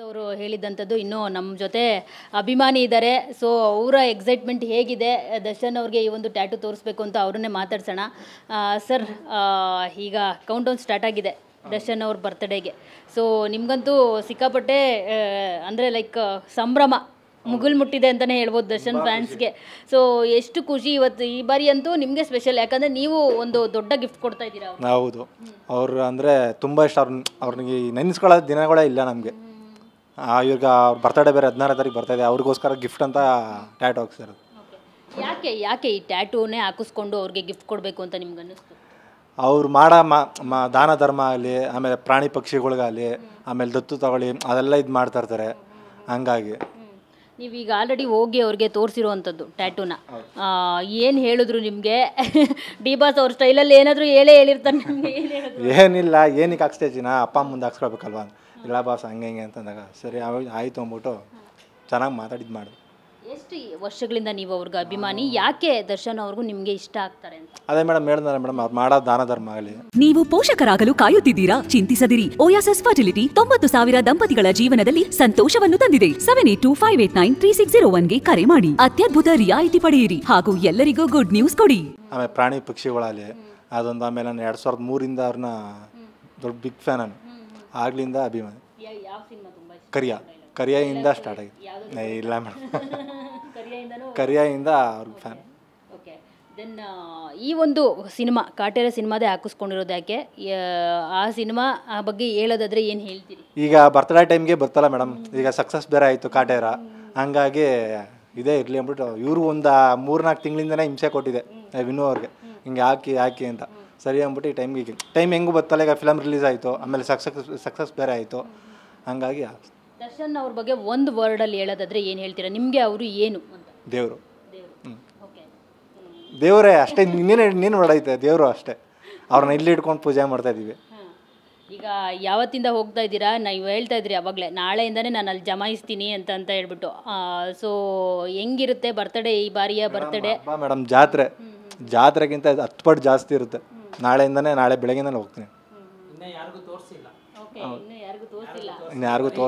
ಅವರು ಹೇಳಿದಂಥದ್ದು ಇನ್ನೂ ನಮ್ಮ ಜೊತೆ ಅಭಿಮಾನಿ ಇದ್ದಾರೆ. ಸೊ ಅವರ ಎಕ್ಸೈಟ್ಮೆಂಟ್ ಹೇಗಿದೆ ದರ್ಶನ್ ಅವ್ರಿಗೆ ಈ ಒಂದು ಟ್ಯಾಟೂ ತೋರಿಸ್ಬೇಕು ಅಂತ ಅವ್ರನ್ನೇ ಮಾತಾಡ್ಸೋಣ. ಸರ್, ಈಗ ಕೌಂಟ್ ಡೌನ್ ಸ್ಟಾರ್ಟ್ ಆಗಿದೆ ದರ್ಶನ್ ಅವ್ರ ಬರ್ತ್ಡೇಗೆ. ಸೊ ನಿಮಗಂತೂ ಸಿಕ್ಕಾಪಟ್ಟೆ ಅಂದರೆ ಲೈಕ್ ಸಂಭ್ರಮ ಮುಗುಲ್ ಮುಟ್ಟಿದೆ ಅಂತಲೇ ಹೇಳ್ಬೋದು ದರ್ಶನ್ ಫ್ಯಾನ್ಸ್ಗೆ. ಸೊ ಎಷ್ಟು ಖುಷಿ ಇವತ್ತು ಈ ಬಾರಿ ಅಂತೂ ನಿಮಗೆ ಸ್ಪೆಷಲ್, ಯಾಕಂದರೆ ನೀವು ಒಂದು ದೊಡ್ಡ ಗಿಫ್ಟ್ ಕೊಡ್ತಾ ಇದ್ದೀರಾ. ಹೌದು, ಅವ್ರು ಅಂದರೆ ತುಂಬ ಇಷ್ಟ. ಅವ್ರಿಗೆ ನೆನೆಸ್ಕೊಳ್ಳೋ ದಿನಗಳೇ ಇಲ್ಲ ನಮಗೆ. ಇವಾಗ ಅವ್ರ ಬರ್ತಡೇ ಬೇರೆ 16ನೇ ತಾರೀಕು ಬರ್ತಾಯಿದೆ, ಅವ್ರಿಗೋಸ್ಕರ ಗಿಫ್ಟ್ ಅಂತ ಟ್ಯಾಟೂ ಹಾಕ್ಸಿರೋದು. ಯಾಕೆ ಈ ಟ್ಯಾಟೂನೇ ಹಾಕಿಸ್ಕೊಂಡು ಅವ್ರಿಗೆ ಗಿಫ್ಟ್ ಕೊಡಬೇಕು ಅಂತ ನಿಮ್ಗೆ ಅನ್ನಿಸ್ತು? ಅವ್ರು ಮಾಡೋ ದಾನ ಧರ್ಮ ಆಗಲಿ, ಆಮೇಲೆ ಪ್ರಾಣಿ ಪಕ್ಷಿಗಳಿಗಾಗಲಿ, ಆಮೇಲೆ ದತ್ತು ತಗೊಳ್ಳಿ, ಅದೆಲ್ಲ ಇದು ಮಾಡ್ತಾಯಿರ್ತಾರೆ. ಹಂಗಾಗಿ ನೀವೀಗ ಆಲ್ರೆಡಿ ಹೋಗಿ ಅವ್ರಿಗೆ ತೋರಿಸಿರುವಂಥದ್ದು ಟ್ಯಾಟೂನ, ಏನು ಹೇಳಿದ್ರು ನಿಮಗೆ? ಡಿ ಬಾಸ್ ಅವ್ರ ಸ್ಟೈಲಲ್ಲಿ ಏನಾದರೂ ಹೇಳಿರ್ತಾರೆ ನಿಮಗೆ? ಏನಿಲ್ಲ, ಏನಕ್ಕೆ ಹಾಕ್ಸ್ಟೇಜಿನ ಅಪ್ಪ ಮುಂದೆ ಹಾಕ್ಸ್ಕೊಳ್ಬೇಕಲ್ವ, ಇಲ್ಲ ಬಾಸ್ ಹಂಗೆ ಹಿಂಗೆ ಅಂತಂದಾಗ ಸರಿ ಆಯಿತು ಅಂದ್ಬಿಟ್ಟು ಚೆನ್ನಾಗಿ ಮಾತಾಡಿದ್ದು ಮಾಡಿ. ಎಷ್ಟು ವರ್ಷಗಳಿಂದ ನೀವು ಅವ್ರಿಗೆ ಅಭಿಮಾನಿ? ಯಾಕೆ ದರ್ಶನ್ ಅವ್ರಿಗೂ ನಿಮಗೆ ಇಷ್ಟ ಆಗ್ತಾರೆ ಅಂತ? ಅದೇ ಮೇಡಮ್ ಹೇಳಿದ್ನಲ್ಲ ಮೇಡಮ್, ಅವ್ರು ಮಾಡೋ ದಾನ ಧರ್ಮ ಆಗಲಿ. ನೀವು ಪೋಷಕರಾಗಲು ಕಾಯುತ್ತಿದ್ದೀರಾ? ಚಿಂತಿಸದಿರಿ. ಓಯಾಸಸ್ ಫರ್ಟಿಲಿಟಿ 90,000 ದಂಪತಿಗಳ ಜೀವನದಲ್ಲಿ ಸಂತೋಷವನ್ನು ತಂದಿದೆ. 7825893601ಗೆ ಕರೆ ಮಾಡಿ. ಅತ್ಯದ್ಭುತ ರಿಯಾಯಿತಿ ಪಡೆಯಿರಿ ಹಾಗೂ ಎಲ್ಲರಿಗೂ ಗುಡ್ ನ್ಯೂಸ್ ಕೊಡಿ. ಆಮೇಲೆ ಪ್ರಾಣಿ ಪಕ್ಷಿಗಳಲ್ಲಿ ಅದೊಂದು. ಆಮೇಲೆ ನಾನು 2003ರಿಂದ ಅವ್ರನ್ನ ದೊಡ್ಡ ಬಿಗ್ ಫ್ಯಾನ್. ನಾನು ಆಗ್ಲಿಂದ ಅಭಿಮಾನಿ. ಕರಿಯಿಂದ ಸ್ಟಾರ್ಟ್ ಆಗಿದೆ. ಇಲ್ಲ ಮೇಡಮ್, ಕರಿಯಿಂದ ಅವ್ರಿಗೆ ಫ್ಯಾನ್. ಓಕೆ, ದೆನ್ ಈ ಒಂದು ಸಿನಿಮಾ ಕಾಟೇರ ಸಿನಿಮಾದೇ ಹಾಕಿಸ್ಕೊಂಡಿರೋದು ಯಾಕೆ? ಆ ಸಿನಿಮಾ ಬಗ್ಗೆ ಹೇಳೋದಾದ್ರೆ ಏನು ಹೇಳ್ತೀರಿ? ಈಗ ಬರ್ತ್ಡೇ ಟೈಮ್ಗೆ ಬರ್ತಲ್ಲ ಮೇಡಮ್, ಈಗ ಸಕ್ಸಸ್ ಬೇರೆ ಆಯಿತು ಕಾಟೇರ, ಹಂಗಾಗಿ ಇದೇ ಇರಲಿ ಅಂದ್ಬಿಟ್ಟು ಇವರು ಒಂದು 3-4 ತಿಂಗಳಿಂದನೇ ಹಿಂಸೆ ಕೊಟ್ಟಿದೆ ವಿನು ಅವ್ರಿಗೆ, ಹಿಂಗೆ ಹಾಕಿ ಅಂತ. ಸರಿ ಅಂದ್ಬಿಟ್ಟು ಈ ಟೈಮ್ ಹೆಂಗೂ ಬರ್ತಲ್ಲ. ಈಗ ಫಿಲಮ್ ರಿಲೀಸ್ ಆಯಿತು, ಆಮೇಲೆ ಸಕ್ಸಸ್ ಬೇರೆ ಆಯಿತು, ಹಂಗಾಗಿ. ದರ್ಶನ್ ಅವ್ರ ಬಗ್ಗೆ ಒಂದು ವರ್ಡಲ್ಲಿ ಹೇಳೋದಾದ್ರೆ ಏನು ಹೇಳ್ತೀರಾ? ನಿಮಗೆ ಅವರು ಏನು ಅಂತ? ದೇವರು. ದೇವರೇ ಅಷ್ಟೇ, ಇನ್ನೇನು ಹೊಡೈತೆ ದೇವರು ಅಷ್ಟೇ. ಅವ್ರನ್ನ ಇಲ್ಲಿ ಇಟ್ಕೊಂಡು ಪೂಜೆ ಮಾಡ್ತಾ ಇದ್ದೀವಿ. ಈಗ ಯಾವತ್ತಿಂದ ಹೋಗ್ತಾ ಇದ್ದೀರಾ? ನೀವು ಹೇಳ್ತಾ ಇದ್ರಿ ಅವಾಗಲೇ, ನಾಳೆಯಿಂದನೇ ನಾನು ಅಲ್ಲಿ ಜಮಾಯಿಸ್ತೀನಿ ಅಂತ ಹೇಳ್ಬಿಟ್ಟು. ಸೊ ಹೆಂಗಿರುತ್ತೆ ಬರ್ತಡೇ, ಈ ಬಾರಿಯ ಬರ್ತಡೇ? ಮೇಡಮ್ ಜಾತ್ರೆಗಿಂತ 10 ಪಟ್ಟು ಜಾಸ್ತಿ ಇರುತ್ತೆ. ನಾಳೆ ಬೆಳಗ್ಗೆನೇ ಹೋಗ್ತೀನಿ. ಇನ್ನು ಯಾರಿಗೂ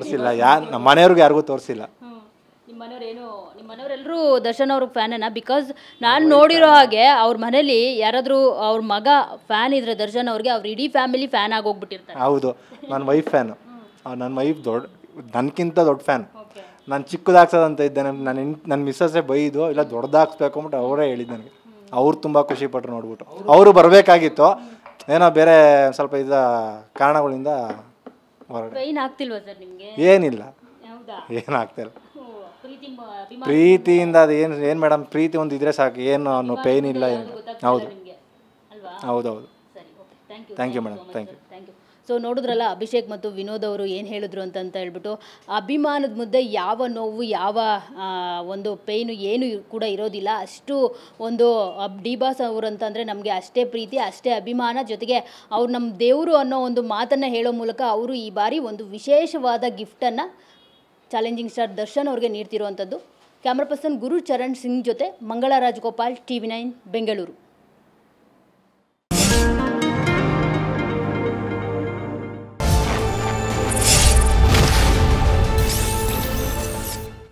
ತೋರಿಸಿಲ್ಲ, ನಮ್ಮ ಮನೆಯವ್ರಿಗೆ ಯಾರಿಗೂ ತೋರಿಸಿಲ್ಲ. ನಿಮ್ಮ ಮನೆಯವರೆಲ್ಲರೂ ದರ್ಶನ್ ಅವ್ರಿಗೆ ಫ್ಯಾನೇನಾ? ಬಿಕಾಸ್ ನಾನು ನೋಡಿರೋ ಹಾಗೆ ಅವ್ರ ಮನೇಲಿ ಯಾರಾದರೂ ಅವ್ರ ಮಗ ಫ್ಯಾನ್ ಇದ್ರೆ ದರ್ಶನ್ ಅವ್ರಿಗೆ, ಅವ್ರ ಇಡೀ ಫ್ಯಾಮಿಲಿ ಫ್ಯಾನ್ ಆಗೋಗ್ಬಿಟ್ಟಿರ್ತಾರೆ. ಹೌದು, ನನ್ನ ವೈಫ್ ಫ್ಯಾನು. ನನ್ನ ವೈಫ್ ನನಗಿಂತ ದೊಡ್ಡ ಫ್ಯಾನ್. ನಾನು ಚಿಕ್ಕದಾಗ್ಸೋದಂತ ಇದ್ದೆ, ನನ್ನ ಮಿಸ್ಸಸ್ಸೇ ಬೈದು ಇಲ್ಲ ದೊಡ್ಡದಾಕ್ಸ್ಬೇಕು ಅಂದ್ಬಿಟ್ಟು ಅವರೇ ಹೇಳಿದ್ದು ನನಗೆ. ಅವ್ರು ತುಂಬ ಖುಷಿಪಟ್ಟರು ನೋಡ್ಬಿಟ್ಟು. ಅವರು ಬರಬೇಕಾಗಿತ್ತು, ಏನೋ ಬೇರೆ ಸ್ವಲ್ಪ ಕಾರಣಗಳಿಂದ ಏನಿಲ್ಲ, ಏನಾಗ್ತಿಲ್ಲ. ಪ್ರೀತಿಯಿಂದ ಅದು ಏನು ಮೇಡಮ್, ಪ್ರೀತಿ ಒಂದು ಇದ್ರೆ ಸಾಕು, ಏನು ಪೇಯ್ನ್ ಇಲ್ಲ. ಹೌದು, thank you madam, thank you. So ನೋಡಿದ್ರಲ್ಲ ಅಭಿಷೇಕ್ ಮತ್ತು ವಿನೋದ್ ಅವರು ಏನು ಹೇಳಿದ್ರು ಅಂತ ಹೇಳ್ಬಿಟ್ಟು, ಅಭಿಮಾನದ ಮುದ್ದೆ ಯಾವ ನೋವು, ಯಾವ ಒಂದು ಪೇಯ್ನು ಏನು ಕೂಡ ಇರೋದಿಲ್ಲ. ಅಷ್ಟು ಒಂದು ಡಿ ಬಾಸ್ ಅವರು ಅಂತಂದರೆ ನಮಗೆ ಅಷ್ಟೇ ಪ್ರೀತಿ, ಅಷ್ಟೇ ಅಭಿಮಾನ. ಜೊತೆಗೆ ಅವ್ರು ನಮ್ಮ ದೇವರು ಅನ್ನೋ ಒಂದು ಮಾತನ್ನು ಹೇಳೋ ಮೂಲಕ ಅವರು ಈ ಬಾರಿ ಒಂದು ವಿಶೇಷವಾದ ಗಿಫ್ಟನ್ನು ಚಾಲೆಂಜಿಂಗ್ ಸ್ಟಾರ್ ದರ್ಶನ್ ಅವ್ರಿಗೆ ನೀಡ್ತಿರುವಂಥದ್ದು. ಕ್ಯಾಮ್ರಾ ಪರ್ಸನ್ ಗುರು ಚರಣ್ ಸಿಂಗ್ ಜೊತೆ ಮಂಗಳಾ ರಾಜಗೋಪಾಲ್, TV9 ಬೆಂಗಳೂರು.